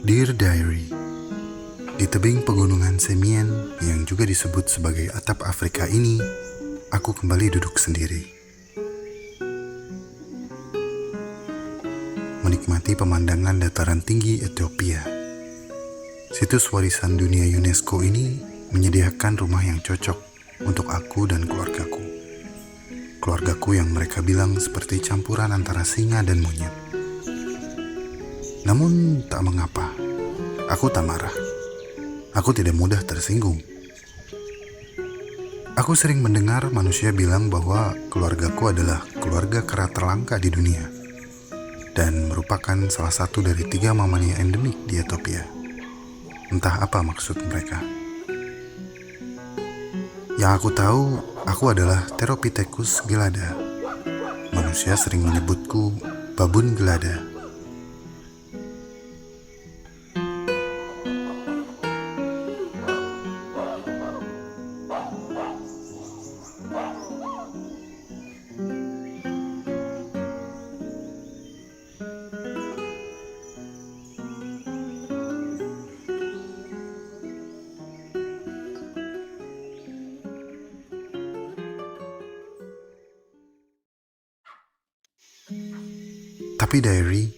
Dear Diary, di tebing pegunungan Semien yang juga disebut sebagai atap Afrika ini, aku kembali duduk sendiri. Menikmati pemandangan dataran tinggi Ethiopia. Situs warisan dunia UNESCO ini menyediakan rumah yang cocok untuk aku dan keluargaku. Keluargaku yang mereka bilang seperti campuran antara singa dan monyet. Namun tak mengapa, aku tak marah. Aku tidak mudah tersinggung. Aku sering mendengar manusia bilang bahwa keluargaku adalah keluarga kera terlangka di dunia dan merupakan salah satu dari 3 mamalia endemik di Ethiopia. Entah apa maksud mereka. Yang aku tahu, aku adalah Theropithecus gelada. Manusia sering menyebutku babun gelada. Tapi diary,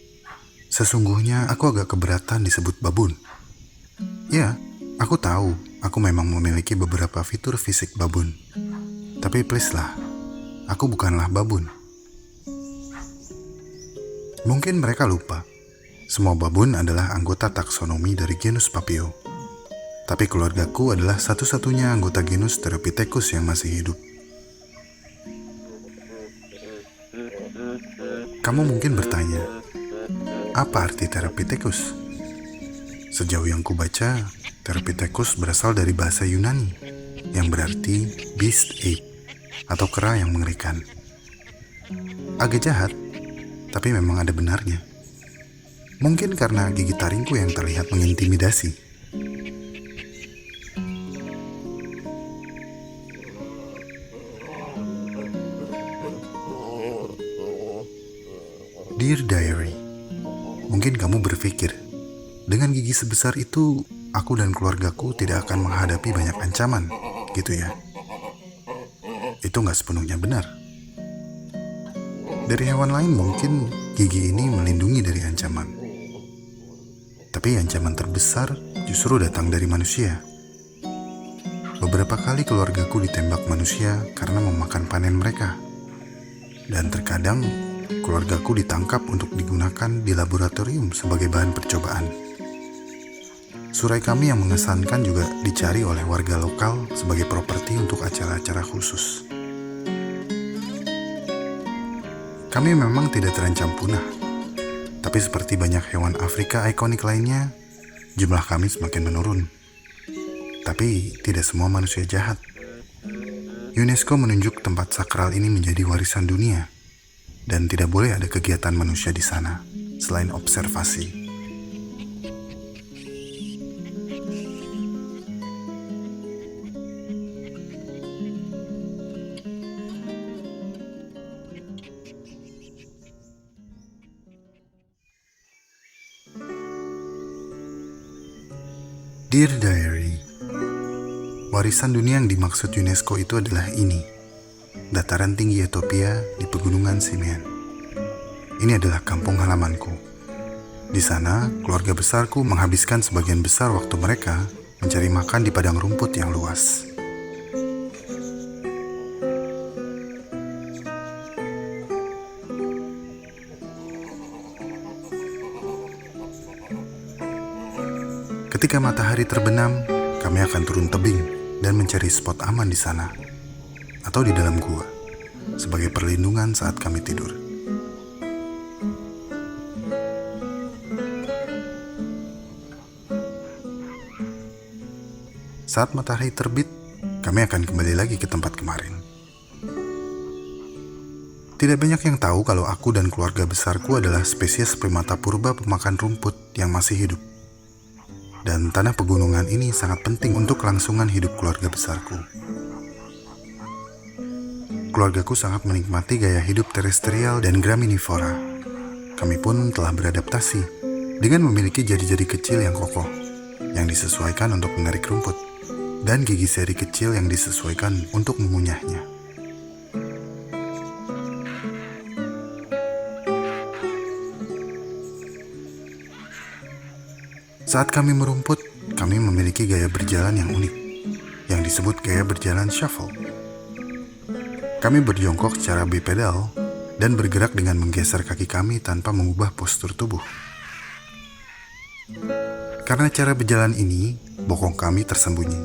sesungguhnya aku agak keberatan disebut babun. Ya, aku tahu aku memang memiliki beberapa fitur fisik babun. Tapi please lah, aku bukanlah babun. Mungkin mereka lupa, semua babun adalah anggota taksonomi dari genus Papio. Tapi keluargaku adalah satu-satunya anggota genus Theropithecus yang masih hidup. Kamu mungkin bertanya, apa arti Theropithecus? Sejauh yang kubaca, Theropithecus berasal dari bahasa Yunani yang berarti beast ape atau kera yang mengerikan. Agak jahat, tapi memang ada benarnya. Mungkin karena gigi taringku yang terlihat mengintimidasi. Dear Diary, mungkin kamu berpikir, dengan gigi sebesar itu, aku dan keluargaku tidak akan menghadapi banyak ancaman, gitu ya. Itu nggak sepenuhnya benar. Dari hewan lain mungkin gigi ini melindungi dari ancaman. Tapi ancaman terbesar justru datang dari manusia. Beberapa kali keluargaku ditembak manusia karena memakan panen mereka. Dan terkadang keluargaku ditangkap untuk digunakan di laboratorium sebagai bahan percobaan. Surai kami yang mengesankan juga dicari oleh warga lokal sebagai properti untuk acara-acara khusus. Kami memang tidak terancam punah, tapi seperti banyak hewan Afrika ikonik lainnya, jumlah kami semakin menurun. Tapi tidak semua manusia jahat. UNESCO menunjuk tempat sakral ini menjadi warisan dunia, dan tidak boleh ada kegiatan manusia di sana selain observasi. Dear Diary, warisan dunia yang dimaksud UNESCO itu adalah ini, dataran tinggi Ethiopia di pegunungan Semien. Ini adalah kampung halamanku. Di sana, keluarga besarku menghabiskan sebagian besar waktu mereka mencari makan di padang rumput yang luas. Ketika matahari terbenam, kami akan turun tebing dan mencari spot aman di sana atau di dalam gua sebagai perlindungan saat kami tidur. Saat matahari terbit, kami akan kembali lagi ke tempat kemarin. Tidak banyak yang tahu kalau aku dan keluarga besarku adalah spesies primata purba pemakan rumput yang masih hidup. Dan tanah pegunungan ini sangat penting untuk kelangsungan hidup keluarga besarku. Keluargaku sangat menikmati gaya hidup terestrial dan graminivora. Kami pun telah beradaptasi dengan memiliki jari-jari kecil yang kokoh, yang disesuaikan untuk menarik rumput, dan gigi seri kecil yang disesuaikan untuk mengunyahnya. Saat kami merumput, kami memiliki gaya berjalan yang unik, yang disebut gaya berjalan shuffle. Kami berjongkok secara bipedal dan bergerak dengan menggeser kaki kami tanpa mengubah postur tubuh. Karena cara berjalan ini, bokong kami tersembunyi,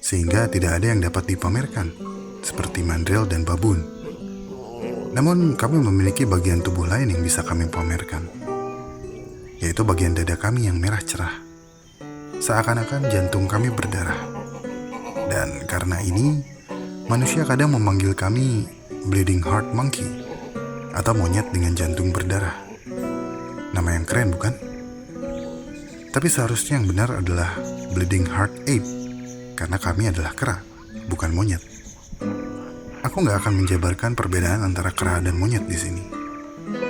sehingga tidak ada yang dapat dipamerkan, seperti mandril dan babun. Namun, kami memiliki bagian tubuh lain yang bisa kami pamerkan, yaitu bagian dada kami yang merah cerah. Seakan-akan jantung kami berdarah. Dan karena ini, manusia kadang memanggil kami bleeding heart monkey, atau monyet dengan jantung berdarah. Nama yang keren, bukan? Tapi seharusnya yang benar adalah bleeding heart ape, karena kami adalah kera, bukan monyet. Aku gak akan menjabarkan perbedaan antara kera dan monyet di sini,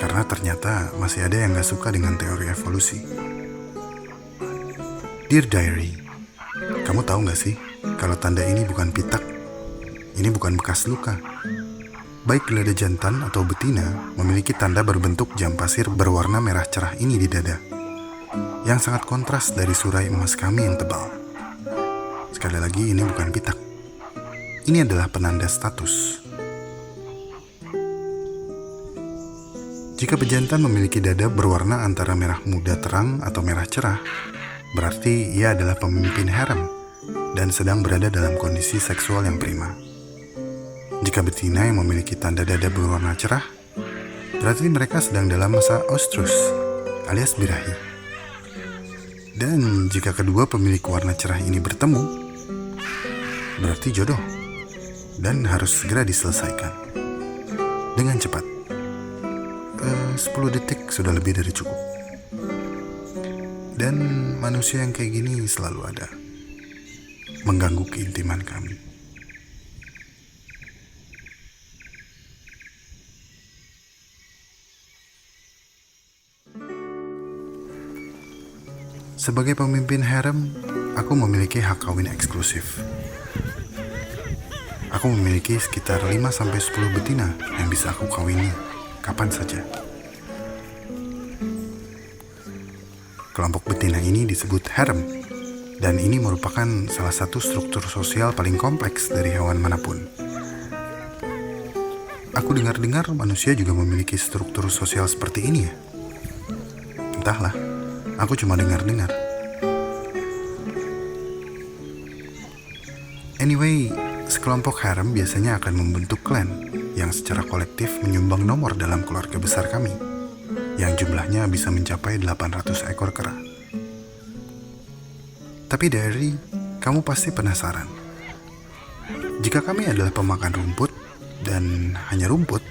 karena ternyata masih ada yang gak suka dengan teori evolusi. Dear Diary, kamu tahu gak sih kalau tanda ini bukan pitak, ini bukan bekas luka. Baik gelada jantan atau betina memiliki tanda berbentuk jam pasir berwarna merah cerah ini di dada, yang sangat kontras dari surai emas kami yang tebal. Sekali lagi, ini bukan pitak. Ini adalah penanda status. Jika pejantan memiliki dada berwarna antara merah muda terang atau merah cerah, berarti ia adalah pemimpin harem dan sedang berada dalam kondisi seksual yang prima. Jika betina yang memiliki tanda dada berwarna cerah, berarti mereka sedang dalam masa oestrus alias birahi. Dan jika kedua pemilik warna cerah ini bertemu, berarti jodoh dan harus segera diselesaikan dengan cepat. 10 detik sudah lebih dari cukup. Dan manusia yang kayak gini selalu ada, mengganggu keintiman kami. Sebagai pemimpin harem, aku memiliki hak kawin eksklusif. Aku memiliki sekitar 5-10 betina yang bisa aku kawini kapan saja. Kelompok betina ini disebut harem, dan ini merupakan salah satu struktur sosial paling kompleks dari hewan manapun. Aku dengar-dengar manusia juga memiliki struktur sosial seperti ini ya. Entahlah. Aku cuma dengar-dengar. Anyway, sekelompok harem biasanya akan membentuk klan yang secara kolektif menyumbang nomor dalam keluarga besar kami, yang jumlahnya bisa mencapai 800 ekor kera. Tapi Diary, kamu pasti penasaran. Jika kami adalah pemakan rumput dan hanya rumput,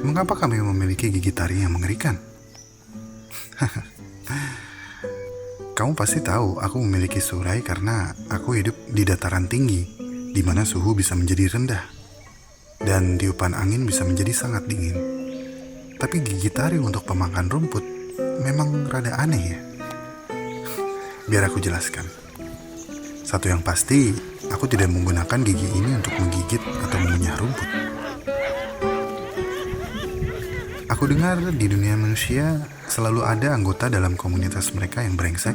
mengapa kami memiliki gigi taring yang mengerikan? Kamu pasti tahu aku memiliki surai karena aku hidup di dataran tinggi, di mana suhu bisa menjadi rendah, dan tiupan angin bisa menjadi sangat dingin. Tapi gigi taring untuk pemakan rumput memang rada aneh ya. Biar aku jelaskan. Satu yang pasti, aku tidak menggunakan gigi ini untuk menggigit atau mengunyah rumput. Aku dengar di dunia manusia selalu ada anggota dalam komunitas mereka yang brengsek,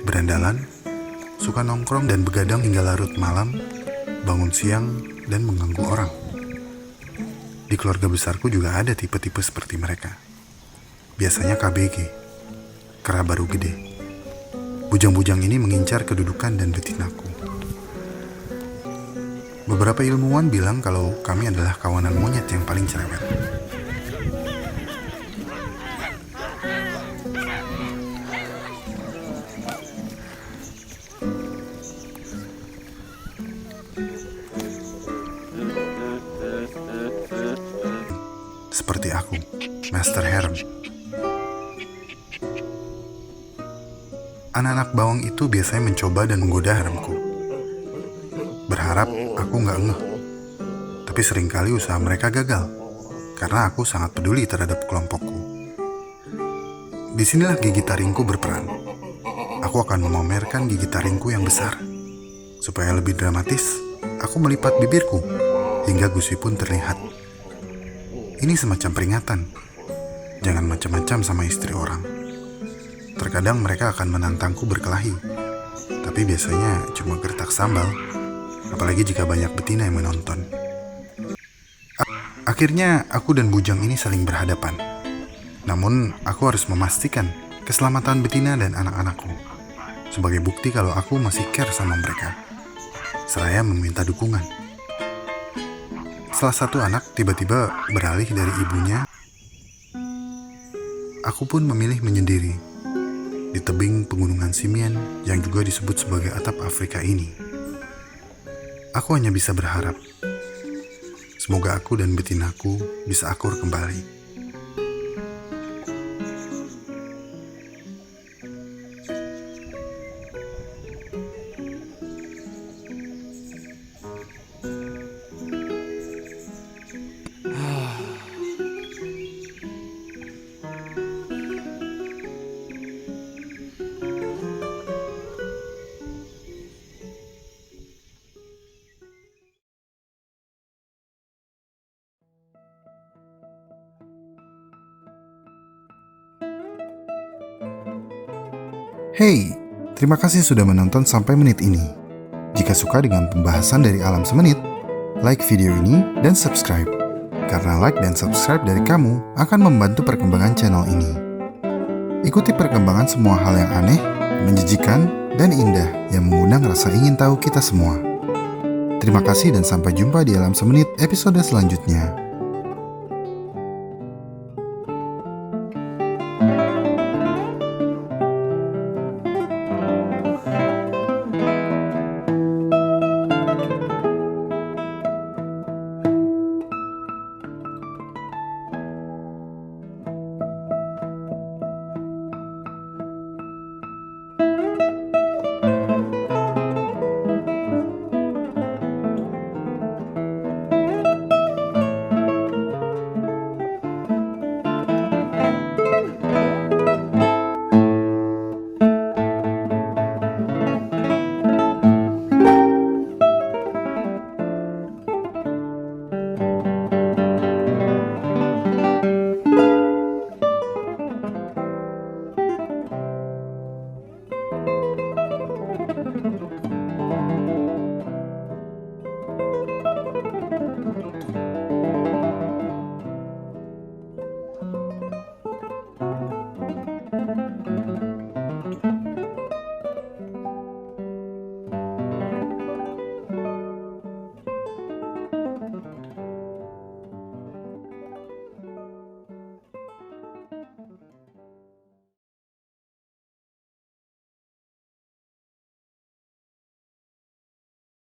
berandalan, suka nongkrong dan begadang hingga larut malam, bangun siang, dan mengganggu orang. Di keluarga besarku juga ada tipe-tipe seperti mereka. Biasanya KBG, kera baru gede. Bujang-bujang ini mengincar kedudukan dan betinaku. Beberapa ilmuwan bilang kalau kami adalah kawanan monyet yang paling cerewet. Seperti aku, Master Harem. Anak-anak bawang itu biasanya mencoba dan menggoda haremku, berharap aku nggak ngeh. Tapi seringkali usaha mereka gagal, karena aku sangat peduli terhadap kelompokku. Disinilah gigi taringku berperan. Aku akan memamerkan gigi taringku yang besar. Supaya lebih dramatis, aku melipat bibirku hingga gusi pun terlihat. Ini semacam peringatan. Jangan macam-macam sama istri orang. Terkadang mereka akan menantangku berkelahi, tapi biasanya cuma gertak sambal, apalagi jika banyak betina yang menonton. Akhirnya aku dan bujang ini saling berhadapan. Namun aku harus memastikan keselamatan betina dan anak-anakku, sebagai bukti kalau aku masih care sama mereka. Seraya meminta dukungan. Salah satu anak tiba-tiba beralih dari ibunya. Aku pun memilih menyendiri di tebing pegunungan Simien yang juga disebut sebagai atap Afrika ini. Aku hanya bisa berharap semoga aku dan betinaku bisa akur kembali. Hey, terima kasih sudah menonton sampai menit ini. Jika suka dengan pembahasan dari Alam Semenit, like video ini dan subscribe. Karena like dan subscribe dari kamu akan membantu perkembangan channel ini. Ikuti perkembangan semua hal yang aneh, menjijikan, dan indah yang mengundang rasa ingin tahu kita semua. Terima kasih dan sampai jumpa di Alam Semenit episode selanjutnya.